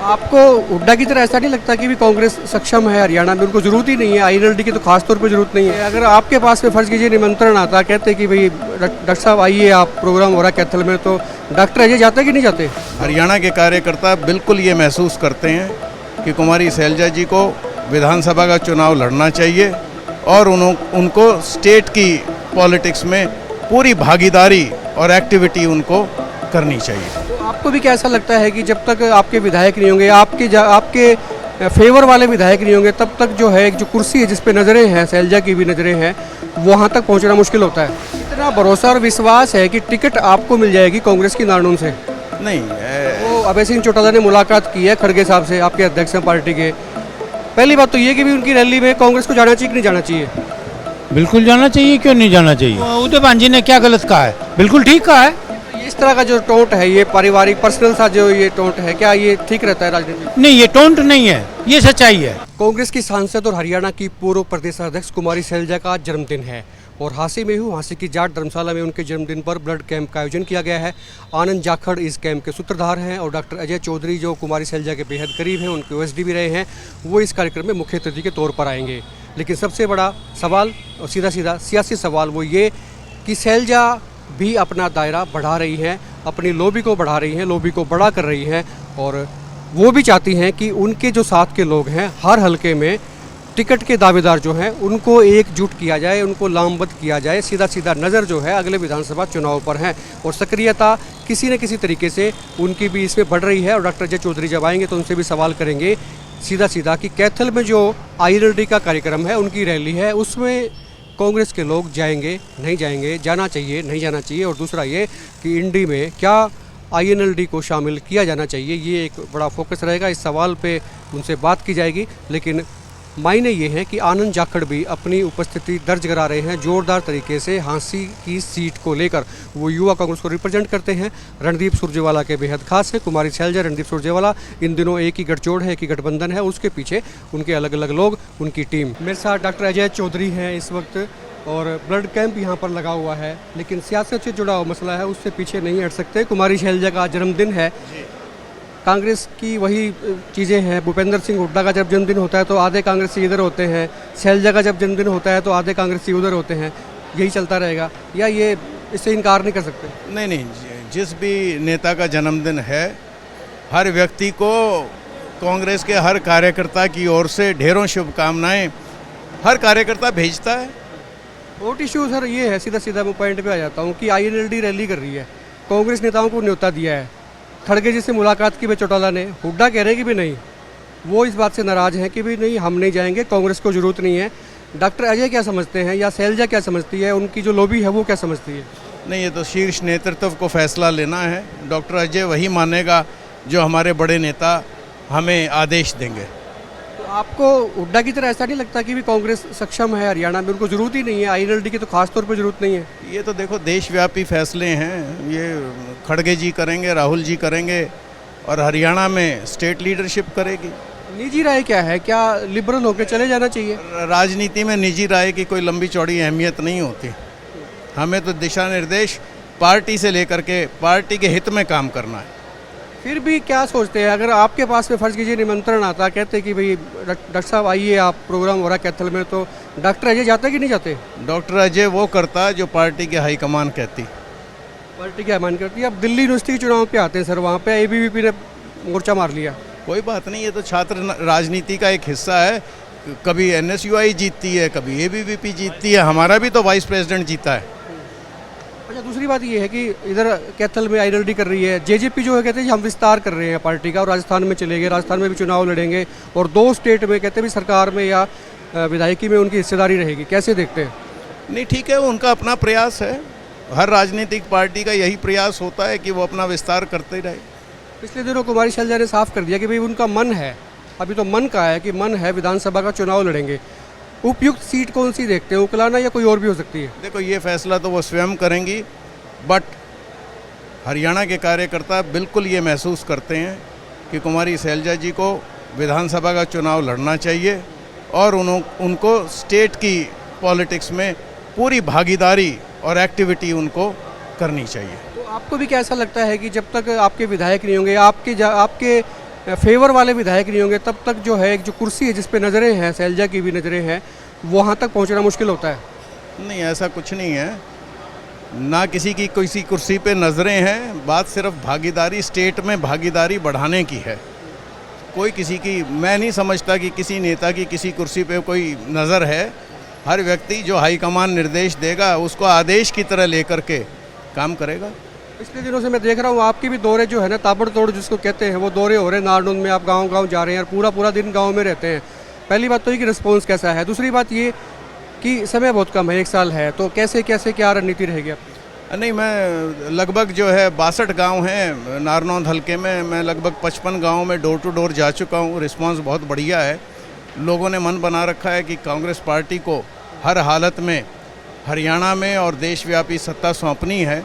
आपको हुड्डा की तरह ऐसा नहीं लगता कि भी कांग्रेस सक्षम है हरियाणा में, उनको जरूरत ही नहीं है, आईएनएलडी की तो खास तौर पे जरूरत नहीं है। अगर आपके पास में फर्ज कीजिए निमंत्रण आता, कहते कि भाई डॉक्टर साहब आइए, आप प्रोग्राम हो रहा है कैथल में, तो डॉक्टर अजय जाते कि नहीं जाते? हरियाणा के कार्यकर्ता बिल्कुल ये महसूस करते हैं कि कुमारी शैलजा जी को विधानसभा का चुनाव लड़ना चाहिए और उनको स्टेट की पॉलिटिक्स में पूरी भागीदारी और एक्टिविटी उनको करनी चाहिए। तो आपको भी क्या ऐसा लगता है कि जब तक आपके विधायक नहीं होंगे, आपके फेवर वाले विधायक नहीं होंगे, तब तक जो है एक जो कुर्सी है जिस पे नज़रें हैं, शैलजा की भी नज़रें हैं, वहाँ तक पहुँचना मुश्किल होता है? इतना भरोसा और विश्वास है कि टिकट आपको मिल जाएगी कांग्रेस की नारनून से? नहीं, वो अभय सिंह चौटाला ने मुलाकात की है खड़गे साहब से, आपके अध्यक्ष हैं पार्टी के। पहली बात तो ये कि भी उनकी रैली में कांग्रेस को जाना चाहिए कि नहीं जाना चाहिए? बिल्कुल जाना चाहिए, क्यों नहीं जाना चाहिए। उदयभान जी ने क्या गलत कहा है, बिल्कुल ठीक कहा है। इस तरह का जो टोंट है, ये पारिवारिक पर्सनल सा जो ये टोंट है, क्या ये ठीक रहता है राजनीति में? नहीं, ये टोंट नहीं है, ये सच्चाई है। कांग्रेस की सांसद और हरियाणा की पूर्व प्रदेश अध्यक्ष कुमारी शैलजा का जन्मदिन है और हांसी में हूँ, हांसी की जाट धर्मशाला में उनके जन्मदिन पर ब्लड कैंप का आयोजन किया गया है। आनंद जाखड़ इस कैंप के सूत्रधार हैं और डॉक्टर अजय चौधरी जो कुमारी शैलजा के बेहद करीब हैं, उनके ओएसडी भी रहे हैं, वो इस कार्यक्रम में मुख्य अतिथि के तौर पर आएंगे। लेकिन सबसे बड़ा सवाल और सीधा सीधा सियासी सवाल वो ये कि शैलजा भी अपना दायरा बढ़ा रही हैं, अपनी लॉबी को बढ़ा रही हैं, लॉबी को बड़ा कर रही हैं और वो भी चाहती हैं कि उनके जो साथ के लोग हैं हर हलके में टिकट के दावेदार जो हैं उनको एकजुट किया जाए, उनको लामबद्ध किया जाए। सीधा सीधा नज़र जो है अगले विधानसभा चुनाव पर है और सक्रियता किसी न किसी तरीके से उनकी भी इसमें बढ़ रही है। और डॉक्टर अजय चौधरी जब आएंगे तो उनसे भी सवाल करेंगे सीधा सीधा कि कैथल में जो आईएनएलडी का कार्यक्रम है, उनकी रैली है, उसमें कांग्रेस के लोग जाएंगे नहीं जाएंगे, जाना चाहिए नहीं जाना चाहिए, और दूसरा ये कि इंडी में क्या आईएनएलडी को शामिल किया जाना चाहिए, ये एक बड़ा फोकस रहेगा। इस सवाल पे उनसे बात की जाएगी। लेकिन मायने ये हैं कि आनंद जाखड़ भी अपनी उपस्थिति दर्ज करा रहे हैं जोरदार तरीके से हांसी की सीट को लेकर। वो युवा कांग्रेस को रिप्रेजेंट करते हैं, रणदीप सुरजेवाला के बेहद खास है, कुमारी शैलजा, रणदीप सुरजेवाला, इन दिनों एक ही गठजोड़ है, एक ही गठबंधन है, उसके पीछे उनके अलग अलग लोग, उनकी टीम। मेरे साथ डॉक्टर अजय चौधरी हैं इस वक्त और ब्लड कैंप यहाँ पर लगा हुआ है, लेकिन सियासत से जुड़ा हुआ मसला है, उससे पीछे नहीं हट सकते। कुमारी शैलजा का जन्मदिन है, कांग्रेस की वही चीज़ें हैं। भूपेंद्र सिंह हुड्डा का जब जन्मदिन होता है तो आधे कांग्रेसी इधर होते हैं, शैलजा का जब जन्मदिन होता है तो आधे कांग्रेसी उधर होते हैं। यही चलता रहेगा या ये इससे इनकार नहीं कर सकते? नहीं, जिस भी नेता का जन्मदिन है, हर व्यक्ति को कांग्रेस के हर कार्यकर्ता की ओर से ढेरों शुभकामनाएं हर कार्यकर्ता भेजता है। वोट इशू सर ये है, सीधा सीधा मैं पॉइंट पे आ जाता हूँ कि आईएनएलडी रैली कर रही है, कांग्रेस नेताओं को न्योता दिया है, खड़गे जी से मुलाकात की चौटाला ने, हुड्डा कह रहे हैं कि भी नहीं, वो इस बात से नाराज़ हैं कि भी नहीं हम नहीं जाएंगे, कांग्रेस को ज़रूरत नहीं है। डॉक्टर अजय क्या समझते हैं या शैलजा क्या समझती है, उनकी जो लॉबी है वो क्या समझती है? नहीं, ये तो शीर्ष नेतृत्व को फैसला लेना है। डॉक्टर अजय वही मानेगा जो हमारे बड़े नेता हमें आदेश देंगे। तो आपको हुड्डा की तरह ऐसा नहीं लगता कि भी कांग्रेस सक्षम है हरियाणा में, उनको ज़रूरत ही नहीं है, आईएनएलडी की तो खास तौर पर ज़रूरत नहीं है? ये तो देखो देशव्यापी फैसले हैं, ये खड़गे जी करेंगे, राहुल जी करेंगे और हरियाणा में स्टेट लीडरशिप करेगी। निजी राय क्या है, क्या लिबरल होकर चले जाना चाहिए? राजनीति में निजी राय की कोई लंबी चौड़ी अहमियत नहीं होती। हमें तो दिशा निर्देश पार्टी से लेकर के पार्टी के हित में काम करना है। फिर भी क्या सोचते हैं, अगर आपके पास में फर्ज कीजिए निमंत्रण आता, कहते कि भाई डॉक्टर साहब आइए, आप प्रोग्राम हो रहा है कैथल में, तो डॉक्टर अजय जाते कि नहीं जाते? डॉक्टर अजय वो करता जो पार्टी के हाईकमान कहती। पार्टी क्या मान करती है? अब दिल्ली यूनिवर्सिटी के चुनाव पे आते हैं सर, वहाँ पे एबीवीपी ने मोर्चा मार लिया। कोई बात नहीं, ये तो छात्र राजनीति का एक हिस्सा है। कभी एनएसयूआई जीतती है, कभी एबीवीपी जीतती है, हमारा भी तो वाइस प्रेसिडेंट जीता है। अच्छा, दूसरी बात ये है कि इधर कैथल में आईएनएलडी कर रही है, जेजेपी जो है कहते हैं हम विस्तार कर रहे हैं पार्टी का और राजस्थान में चले गए, राजस्थान में भी चुनाव लड़ेंगे और 2 स्टेट में कहते भी सरकार में या विधायकी में उनकी हिस्सेदारी रहेगी। कैसे देखते हैं? नहीं, ठीक है, उनका अपना प्रयास है। हर राजनीतिक पार्टी का यही प्रयास होता है कि वो अपना विस्तार करते रहे। पिछले दिनों कुमारी शैलजा ने साफ कर दिया कि भाई उनका मन है, अभी तो मन का है कि मन है विधानसभा का चुनाव लड़ेंगे। उपयुक्त सीट कौन सी देखते हैं, उकलाना या कोई और भी हो सकती है? देखो, ये फैसला तो वो स्वयं करेंगी, बट हरियाणा के कार्यकर्ता बिल्कुल ये महसूस करते हैं कि कुमारी शैलजा जी को विधानसभा का चुनाव लड़ना चाहिए और उनको स्टेट की पॉलिटिक्स में पूरी भागीदारी और एक्टिविटी उनको करनी चाहिए। तो आपको भी क्या ऐसा लगता है कि जब तक आपके विधायक नहीं होंगे, आपके फेवर वाले विधायक नहीं होंगे तब तक जो है एक जो कुर्सी है जिस पे नज़रें हैं, शैलजा की भी नज़रें हैं, वहाँ तक पहुँचना मुश्किल होता है। नहीं, ऐसा कुछ नहीं है, ना किसी की किसी कुर्सी पे नज़रें हैं। बात सिर्फ भागीदारी, स्टेट में भागीदारी बढ़ाने की है। कोई किसी की, मैं नहीं समझता कि किसी नेता की किसी कुर्सी पे कोई नज़र है। हर व्यक्ति जो हाईकमान निर्देश देगा उसको आदेश की तरह लेकर के काम करेगा। पिछले दिनों से मैं देख रहा हूँ आपके भी दौरे जो है ना, ताबड़तोड़ जिसको कहते हैं, वो दौरे हो रहे हैं नारनौंद में, आप गांव-गांव जा रहे हैं और पूरा दिन गांव में रहते हैं। पहली बात तो ये कि रिस्पॉन्स कैसा है, दूसरी बात ये कि समय बहुत कम है, 1 साल है, तो कैसे क्या रणनीति रहेगी आपकी? नहीं, मैं लगभग जो है 62 गांव हैं नारनौंद हलके में, मैं लगभग 55 गाँव में डोर टू डोर जा चुका हूँ। रिस्पांस बहुत बढ़िया है। लोगों ने मन बना रखा है कि कांग्रेस पार्टी को हर हालत में हरियाणा में और देशव्यापी सत्ता सौंपनी है,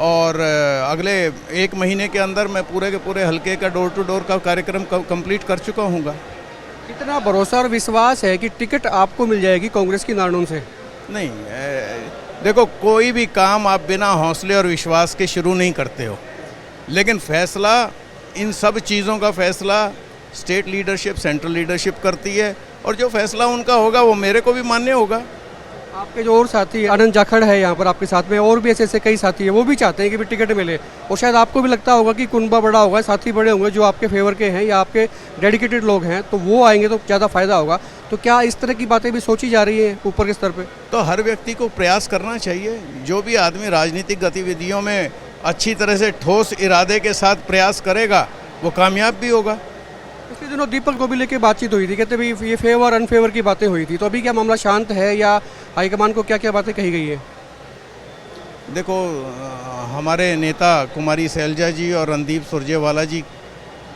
और अगले 1 महीने के अंदर मैं पूरे के पूरे हलके का डोर टू डोर का कार्यक्रम कंप्लीट कर चुका हूँगा। कितना भरोसा और विश्वास है कि टिकट आपको मिल जाएगी कांग्रेस की नारनौंद से? नहीं, देखो, कोई भी काम आप बिना हौसले और विश्वास के शुरू नहीं करते हो, लेकिन फैसला, इन सब चीज़ों का फैसला स्टेट लीडरशिप, सेंट्रल लीडरशिप करती है, और जो फैसला उनका होगा वो मेरे को भी मान्य होगा। आपके जो और साथी आनंद जाखड़ है यहाँ पर आपके साथ में, और भी ऐसे कई साथी हैं, वो भी चाहते हैं कि भी टिकट मिले, और शायद आपको भी लगता होगा कि कुनबा बड़ा होगा, साथी बड़े होंगे जो आपके फेवर के हैं या आपके डेडिकेटेड लोग हैं, तो वो आएंगे तो ज़्यादा फायदा होगा। तो क्या इस तरह की बातें भी सोची जा रही हैं ऊपर के स्तर पर? तो हर व्यक्ति को प्रयास करना चाहिए। जो भी आदमी राजनीतिक गतिविधियों में अच्छी तरह से ठोस इरादे के साथ प्रयास करेगा वो कामयाब भी होगा। पिछले दिनों दीपक को भी लेके बातचीत हुई थी, कहते भाई ये फेवर अनफेवर की बातें हुई थी, तो अभी क्या मामला शांत है या हाईकमान को क्या क्या बातें कही गई है? देखो, हमारे नेता कुमारी शैलजा जी और रणदीप सुरजेवाला जी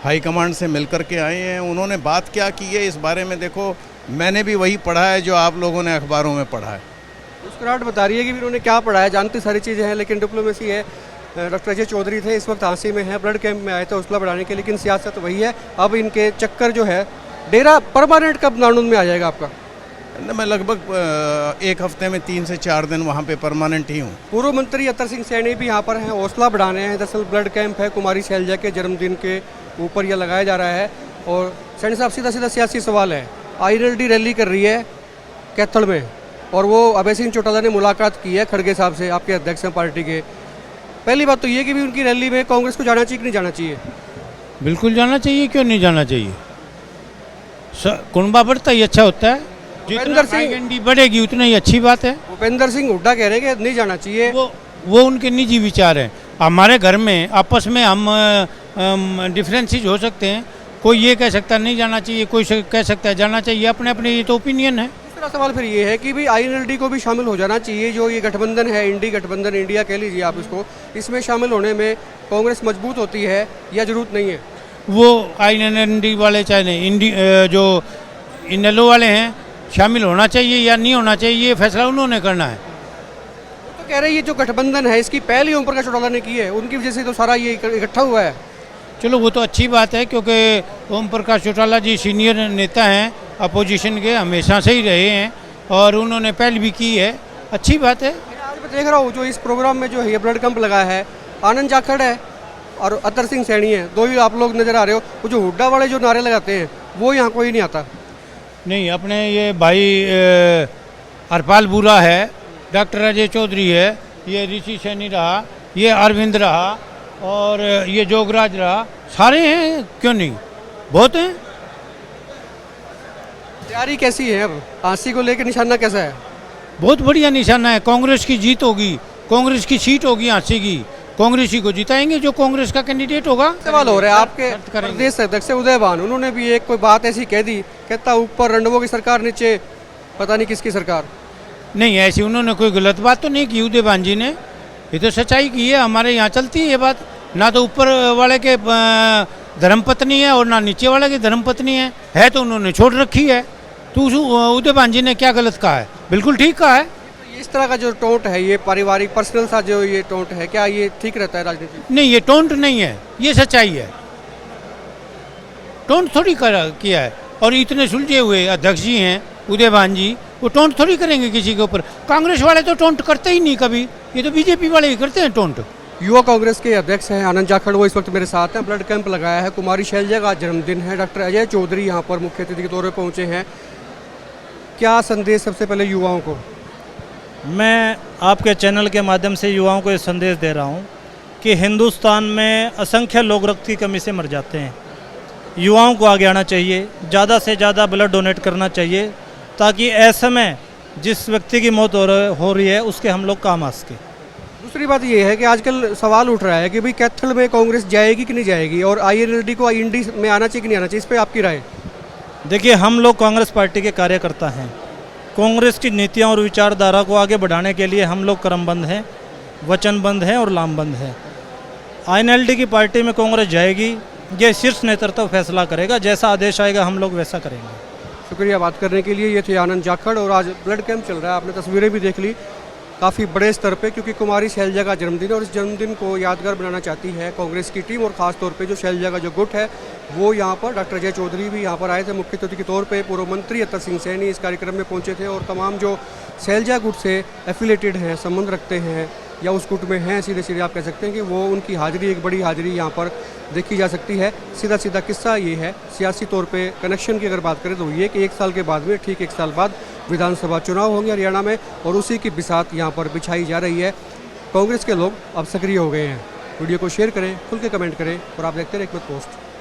हाईकमांड से मिलकर के आए हैं। उन्होंने बात क्या की है इस बारे में, देखो, मैंने भी वही पढ़ा है जो आप लोगों ने अखबारों में पढ़ा है। मुस्कुराहट बता रही है कि उन्होंने क्या पढ़ा है, जानती सारी चीज़ें हैं, लेकिन डिप्लोमेसी है। डॉक्टर अजय चौधरी थे, इस वक्त झांसी में हैं, ब्लड कैंप में आए थे हौसला बढ़ाने के, लेकिन सियासत वही है। अब इनके चक्कर जो है, डेरा परमानेंट कब नारनौंद में आ जाएगा आपका? मैं लगभग 1 हफ्ते में 3 से 4 दिन वहाँ पे परमानेंट ही हूँ। पूर्व मंत्री अतर सिंह सैनी भी यहाँ पर हैं, हौसला बढ़ाने हैं। दरअसल ब्लड कैंप है कुमारी शैलजा के जन्मदिन के ऊपर यह लगाया जा रहा है। और सैनी साहब, सीधा सियासी सवाल है, INLD रैली कर रही है कैथल में, और वो अभय सिंह चौटाला ने मुलाकात की है खड़गे साहब से, आपके अध्यक्ष हैं पार्टी के। पहली बात तो ये कि भी उनकी रैली में कांग्रेस को जाना चाहिए कि नहीं जाना चाहिए? बिल्कुल जाना चाहिए, क्यों नहीं जाना चाहिए। कुनबा बढ़ता ही अच्छा होता है, जितना आईएनडी बढ़ेगी उतना ही अच्छी बात है। भूपेंद्र सिंह हुड्डा कह रहे हैं कि नहीं जाना चाहिए। वो उनके निजी विचार हैं। हमारे घर में आपस में हम डिफरेंसेस हो सकते हैं। कोई ये कह सकता है नहीं जाना चाहिए, कोई कह सकता है जाना चाहिए, अपने अपने ये तो ओपिनियन है। दूसरा सवाल फिर ये है कि भी INLD को भी शामिल हो जाना चाहिए, जो ये गठबंधन है, इंडी गठबंधन, इंडिया कह लीजिए आप इसको, इसमें शामिल होने में कांग्रेस मजबूत होती है या जरूरत नहीं है? वो INLD वाले चाहे नहीं, जो इनेलो वाले हैं, शामिल होना चाहिए या नहीं होना चाहिए, ये फैसला उन्होंने करना है। तो कह रहे हैं ये जो गठबंधन है इसकी पहली ओम प्रकाश चौटाला ने की है, उनकी वजह से तो सारा ये इकट्ठा हुआ है। चलो वो तो अच्छी बात है, क्योंकि ओम प्रकाश चौटाला जी सीनियर नेता हैं अपोजिशन के, हमेशा से ही रहे हैं और उन्होंने पहल भी की है, अच्छी बात है। आज मैं देख रहा हूँ जो इस प्रोग्राम में जो है ये ब्लड कैंप लगा है, आनंद जाखड़ है और अतर सिंह सैनी है, दो ही आप लोग नज़र आ रहे हो। वो जो हुड्डा वाले जो नारे लगाते हैं वो यहाँ कोई नहीं आता। नहीं, अपने ये भाई हरपाल बुरा है, डॉक्टर अजय चौधरी है, ये ऋषि सैनी रहा, ये अरविंद रहा और ये जोगराज रहा, सारे हैं, क्यों नहीं, बहुत हैं। तैयारी कैसी है अब, झांसी को लेकर निशाना कैसा है? बहुत बढ़िया निशाना है, कांग्रेस की जीत होगी, कांग्रेस की सीट होगी झांसी की, कांग्रेस ही को जिताएंगे जो कांग्रेस का कैंडिडेट होगा। सवाल हो रहा है आपके प्रदेश अध्यक्ष उदयभान, उन्होंने भी एक कोई बात ऐसी कह दी, कहता ऊपर रंडवों की सरकार, नीचे पता नहीं किसकी सरकार। नहीं, ऐसी उन्होंने कोई गलत बात तो नहीं की उदयभान जी ने, ये तो सच्चाई की है। हमारे यहाँ चलती है ये बात, ना तो ऊपर वाले के धर्मपत्नी है और ना नीचे वाले की धर्मपत्नी है तो उन्होंने छोड़ रखी है। तो उदयभान जी ने क्या गलत कहा है, बिल्कुल ठीक कहा है। इस तरह का जो टोंट है, ये पारिवारिक पर्सनल सा जो ये टोंट है, क्या ये ठीक रहता है राजनीति? नहीं, ये टोंट नहीं है, ये सच्चाई है। टोंट थोड़ी किया है, और इतने सुलझे हुए अध्यक्ष जी हैं उदयभान जी, वो टोंट थोड़ी करेंगे किसी के ऊपर। कांग्रेस वाले तो टोंट करते ही नहीं कभी, ये तो बीजेपी वाले ही करते हैं टोंट, युवा कांग्रेस के अध्यक्ष हैं आनंद जाखड़, वो इस वक्त मेरे साथ हैं। ब्लड कैंप लगाया है, कुमारी शैलजा का आज जन्मदिन है। डॉक्टर अजय चौधरी यहाँ पर मुख्य अतिथि के तौर पर पहुँचे हैं। क्या संदेश सबसे पहले युवाओं को? मैं आपके चैनल के माध्यम से युवाओं को ये संदेश दे रहा हूँ कि हिंदुस्तान में असंख्य लोग रक्त की कमी से मर जाते हैं। युवाओं को आगे आना चाहिए, ज़्यादा से ज़्यादा ब्लड डोनेट करना चाहिए, ताकि ऐसे में जिस व्यक्ति की मौत हो रही है उसके हम लोग काम आ सके। दूसरी बात ये है कि आजकल सवाल उठ रहा है कि भाई कैथल में कांग्रेस जाएगी कि नहीं जाएगी, और INLD को IND में आना चाहिए कि नहीं आना चाहिए, इस पर आपकी राय? देखिए, हम लोग कांग्रेस पार्टी के कार्यकर्ता हैं। कांग्रेस की नीतियां और विचारधारा को आगे बढ़ाने के लिए हम लोग कर्मबद्ध हैं, वचनबद्ध हैं और लामबंद हैं। INLD की पार्टी में कांग्रेस जाएगी, ये शीर्ष नेतृत्व फैसला करेगा। जैसा आदेश आएगा हम लोग वैसा करेंगे। शुक्रिया बात करने के लिए। ये थे आनंद जाखड़, और आज ब्लड कैंप चल रहा है, आपने तस्वीरें भी देख ली काफ़ी बड़े स्तर पे, क्योंकि कुमारी शैलजा का जन्मदिन है और इस जन्मदिन को यादगार बनाना चाहती है कांग्रेस की टीम, और ख़ास तौर पे जो शैलजा का जो गुट है वो यहाँ पर, डॉक्टर अजय चौधरी भी यहाँ पर आए थे मुख्य अतिथि के तौर पे। पूर्व मंत्री अतर सिंह सैनी इस कार्यक्रम में पहुँचे थे, और तमाम जो शैलजा गुट से एफिलेटेड हैं, संबंध रखते हैं या उस गुट में हैं, सीधे सीधे आप कह सकते हैं कि वो उनकी हाजिरी, एक बड़ी हाजिरी यहाँ पर देखी जा सकती है। सीधा सीधा किस्सा ये है, सियासी तौर पे कनेक्शन की अगर बात करें तो ये कि 1 साल के बाद में, ठीक 1 साल बाद विधानसभा चुनाव होंगे हरियाणा में, और उसी की बिसात यहाँ पर बिछाई जा रही है। कांग्रेस के लोग अब सक्रिय हो गए हैं। वीडियो को शेयर करें, खुल के कमेंट करें, और आप देखते रहे एक मत पोस्ट।